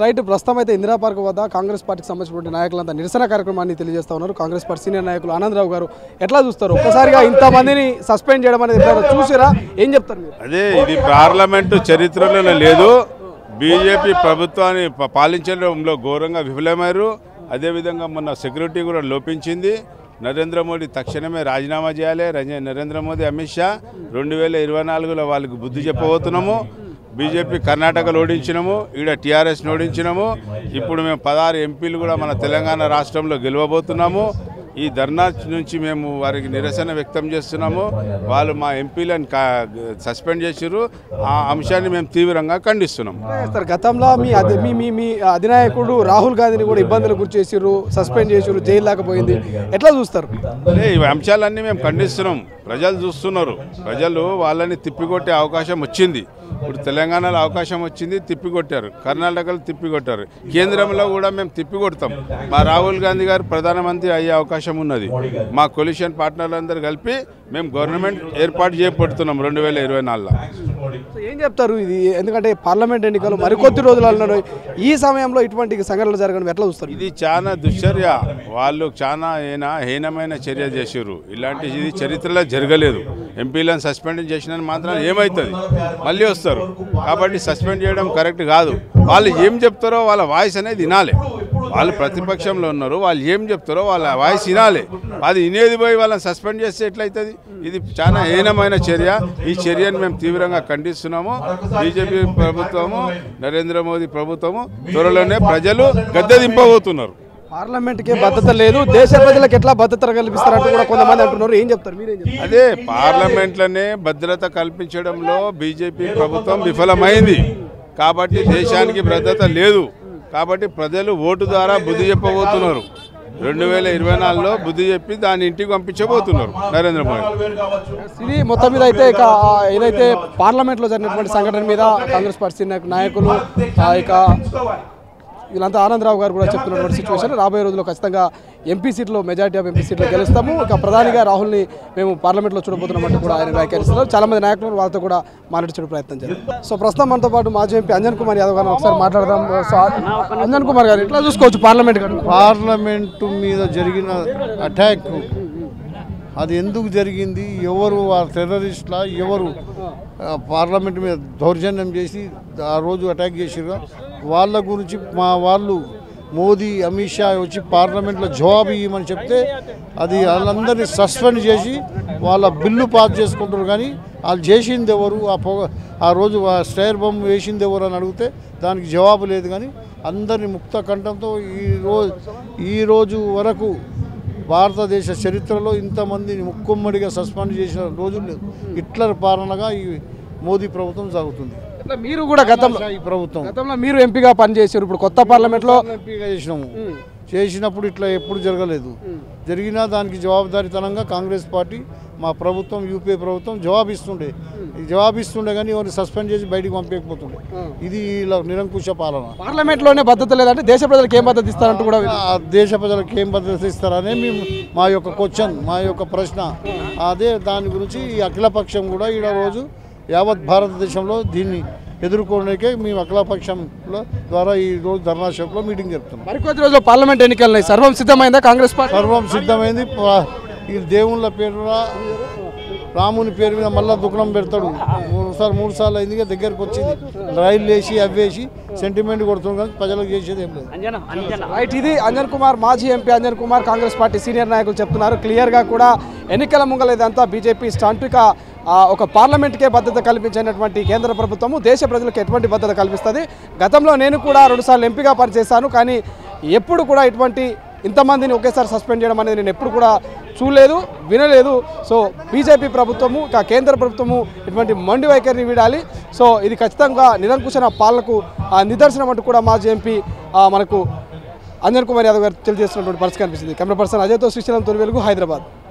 Right ప్రస్తుతం అయితే Indira park వద్ద కాంగ్రెస్ పార్టీకి సంబంధించిన నాయకులంతా నిరసన కార్యక్రమాన్ని తెలియజేస్తా ఉన్నారు. కాంగ్రెస్ పార్టీ సీనియర్ నాయకులు ఆనందరావు గారు ఎట్లా చూస్తారు? ఒక్కసారిగా ఇంతమందిని సస్పెండ్ చేయడం అనేది చూసిరా, ఏం చెప్తారు మీరు? అదే ఇది పార్లమెంటు చరిత్రలోనే లేదు. బీజేపీ ప్రభుత్వాన్ని పాలించడంలో ఘోరంగా విఫలమయ్యారు. అదేవిధంగా మొన్న సెక్యూరిటీ కూడా లోపించింది. నరేంద్ర మోడీ తక్షణమే రాజీనామా చేయాలి. నరేంద్ర మోదీ అమిత్ షా 2024లో వాళ్ళకి బుద్ధి చెప్పబోతున్నాము. బీజేపీ కర్ణాటకలో ఓడించినాము, ఈడ టీఆర్ఎస్ని ఓడించినాము. ఇప్పుడు మేము 16 ఎంపీలు కూడా మన తెలంగాణ రాష్ట్రంలో గెలవబోతున్నాము. ఈ ధర్నా నుంచి మేము వారికి నిరసన వ్యక్తం చేస్తున్నాము. వాళ్ళు మా ఎంపీలను సస్పెండ్ చేసారు. ఆ అంశాన్ని మేము తీవ్రంగా ఖండిస్తున్నాం. గతంలో మీ అధినాయకుడు రాహుల్ గాంధీని కూడా ఇబ్బందులు గురి చేసారు, సస్పెండ్ చేసారు, జైలు లేకపోయింది. ఎట్లా చూస్తారు? ఈ అంశాలన్నీ మేము ఖండిస్తున్నాం. ప్రజలు చూస్తున్నారు. ప్రజలు వాళ్ళని తిప్పికొట్టే అవకాశం వచ్చింది. ఇప్పుడు తెలంగాణలో అవకాశం వచ్చింది, తిప్పికొట్టారు. కర్ణాటకలో తిప్పికొట్టారు. కేంద్రంలో కూడా మేము తిప్పికొడతాం. మా రాహుల్ గాంధీ గారు ప్రధానమంత్రి అయ్యే అవకాశం ఉన్నది. మా కొలిషన్ పార్ట్నర్లందరూ కలిపి మేము గవర్నమెంట్ ఏర్పాటు చేయబడుతున్నాం 2024లో. ఏం చెప్తారు ఇది? ఎందుకంటే పార్లమెంట్ ఎన్నికలు మరికొద్ది రోజులలో ఈ సమయంలో ఇటువంటి సంఘటనలు జరగడం ఎట్లా చూస్తారు? ఇది చాలా దుశ్చర్య. వాళ్ళు చాలా హీనమైన చర్య చేశారు. ఇలాంటి ఇది చరిత్రలో జరగలేదు. ఎంపీలను సస్పెండ్ చేసిన మాత్రం ఏమవుతుంది? మళ్ళీ వస్తారు. కాబట్టి సస్పెండ్ చేయడం కరెక్ట్ కాదు. వాళ్ళు ఏం చెప్తారో వాళ్ళ వాయిస్ అనేది వినాలి. వాళ్ళు ప్రతిపక్షంలో ఉన్నారు, వాళ్ళు ఏం చెప్తారో వాళ్ళ వాయిస్ వినాలి. అది వినేది పోయి వాళ్ళని సస్పెండ్ చేస్తే ఎట్లయితుంది? ఇది చాలా హీనమైన చర్య. ఈ చర్యను మేము తీవ్రంగా ఖండిస్తున్నాము. బీజేపీ ప్రభుత్వము, నరేంద్ర మోదీ ప్రభుత్వము త్వరలోనే ప్రజలు గద్దె దింపబోతున్నారు. పార్లమెంట్కే భద్రత లేదు, దేశ ప్రజలకు ఎట్లా భద్రత కల్పిస్తారంటూ కూడా కొంతమంది అంటున్నారు. ఏం చెప్తారు మీరేం చెప్తారు? అదే పార్లమెంట్లోనే భద్రత కల్పించడంలో బీజేపీ ప్రభుత్వం విఫలమైంది. కాబట్టి దేశానికి భద్రత లేదు. కాబట్టి ప్రజలు ఓటు ద్వారా బుద్ధి చెప్పబోతున్నారు. 2024లో బుద్ధి చెప్పి దాని ఇంటికి పంపించబోతున్నారు నరేంద్ర మోడీ. ఇది మొత్తం మీద అయితే ఇక ఏదైతే పార్లమెంట్లో జరిగినటువంటి సంఘటన మీద కాంగ్రెస్ పార్టీ నాయకులు ఇక వీళ్ళంతా ఆనందరావు గారు కూడా చెప్తున్నటువంటి సిచ్యువేషన్, రాబోయే రోజుల్లో ఖచ్చితంగా ఎంపీ సీట్లో మెజారిటీ ఆఫ్ ఎంపీ సీట్లో గెలుస్తాము, ఇక ప్రధానిగా రాహుల్ని మేము పార్లమెంట్లో చూడబోతున్నామంటూ కూడా ఆయన వ్యాఖ్యానిస్తున్నారు. చాలా మంది నాయకులు వాళ్ళతో కూడా మాట్లాడించే ప్రయత్నం చేయాలి. సో ప్రస్తుతం మనతో పాటు మాజీ ఎంపీ అంజన్ కుమార్ యాదవ్ గారిని ఒకసారి మాట్లాడదాం. అంజన్ కుమార్ గారు ఎట్లా చూసుకోవచ్చు పార్లమెంటు మీద జరిగిన అటాక్? అది ఎందుకు జరిగింది? ఎవరు ఆ టెర్రరిస్ట్లా? ఎవరు పార్లమెంట్ మీద దౌర్జన్యం చేసి ఆ రోజు అటాక్ చేసిరు? వాళ్ళ గురించి మా వాళ్ళు మోదీ అమిత్ షా వచ్చి పార్లమెంట్లో జవాబు ఇవ్వమని చెప్తే అది వాళ్ళందరినీ సస్పెండ్ చేసి వాళ్ళ బిల్లు పాస్ చేసుకుంటారు. కానీ వాళ్ళు చేసింది ఎవరు? ఆ రోజు స్టైర్ బొమ్మ వేసింది ఎవరు అని అడిగితే దానికి జవాబు లేదు. కానీ అందరినీ ముక్త కంఠంతో ఈరోజు వరకు భారతదేశ చరిత్రలో ఇంతమందిని ముక్కుమ్మడిగా సస్పెండ్ చేసిన రోజులు లేదు. హిట్లర్ పాలనగా ఈ మోదీ ప్రభుత్వం సాగుతుంది. మీరు కూడా గతంలో మీరు ఎంపీగా పనిచేశారు. ఇప్పుడు కొత్త పార్లమెంట్లో ఎంపీగా చేసినప్పుడు ఇట్లా ఎప్పుడు జరగలేదు. జరిగినా దానికి జవాబుదారీతనంగా కాంగ్రెస్ పార్టీ, మా ప్రభుత్వం, యూపీఏ ప్రభుత్వం జవాబిస్తుండే కానీ ఎవరిని సస్పెండ్ చేసి బయటికి పంపేయకపోతుండే. ఇది ఇలా నిరంకుశ పాలన. పార్లమెంట్లోనే భద్రత లేదంటే దేశ ప్రజలకు ఏం భద్రత ఇస్తారంటూ కూడా దేశ ప్రజలకు ఏం భద్రత ఇస్తారనే మేము మా యొక్క క్వశ్చన్, మా యొక్క ప్రశ్న అదే. దాని గురించి ఈ అఖిలపక్షం కూడా ఈడ రోజు యావత్ భారతదేశంలో దీన్ని ఎదుర్కోవడానికే మేము అఖిలపక్షంలో ద్వారా ఈ రోజు ధర్నా షాప్లో మీటింగ్ జరుపుతున్నాం. మరికొద్ది రోజులు పార్లమెంట్ ఎన్నికలు సర్వం సిద్ధమైందా? కాంగ్రెస్ పార్టీ సర్వం సిద్ధమైంది. ఈ దేవుళ్ళ పేరు రాముని పేరు మీద మళ్ళీ దుకాణం పెడతాడు. 3 సార్లు అయింది, దగ్గరకు వచ్చింది. రైలు వేసి అవ్వేసి సెంటిమెంట్ కొడుతుంది, కానీ ప్రజలకు చేసేది ఏం లేదు. రైట్, ఇది అంజన్ కుమార్, మాజీ MP Anjan Kumar, Congress party senior నాయకులు చెప్తున్నారు. క్లియర్గా కూడా ఎన్నికల ముంగల ఇదంతా బీజేపీ స్టాంటిక ఒక పార్లమెంట్కే భద్రత కల్పించినటువంటి కేంద్ర ప్రభుత్వము దేశ ప్రజలకు ఎటువంటి భద్రత కల్పిస్తుంది? గతంలో నేను కూడా 2 సార్లు ఎంపీగా పనిచేశాను, కానీ ఎప్పుడు కూడా ఇటువంటి ఇంతమందిని ఒకేసారి సస్పెండ్ చేయడం అనేది నేను ఎప్పుడు కూడా చూడలేదు, వినలేదు. సో బీజేపీ ప్రభుత్వము, కేంద్ర ప్రభుత్వము ఇటువంటి మొండి వైఖరిని వీడాలి. సో ఇది ఖచ్చితంగా నిరంకుశ పాలనకు నిదర్శనం అంటూ కూడా మాజీ ఎంపీ మనకు అంజన్ కుమార్ యాదవ్ గారు తెలియజేస్తున్నటువంటి పరిస్థితి కనిపిస్తుంది. కెమెరా పర్సన్ అజయ్తో శ్రీశైలం తొలి వెలుగు, హైదరాబాద్.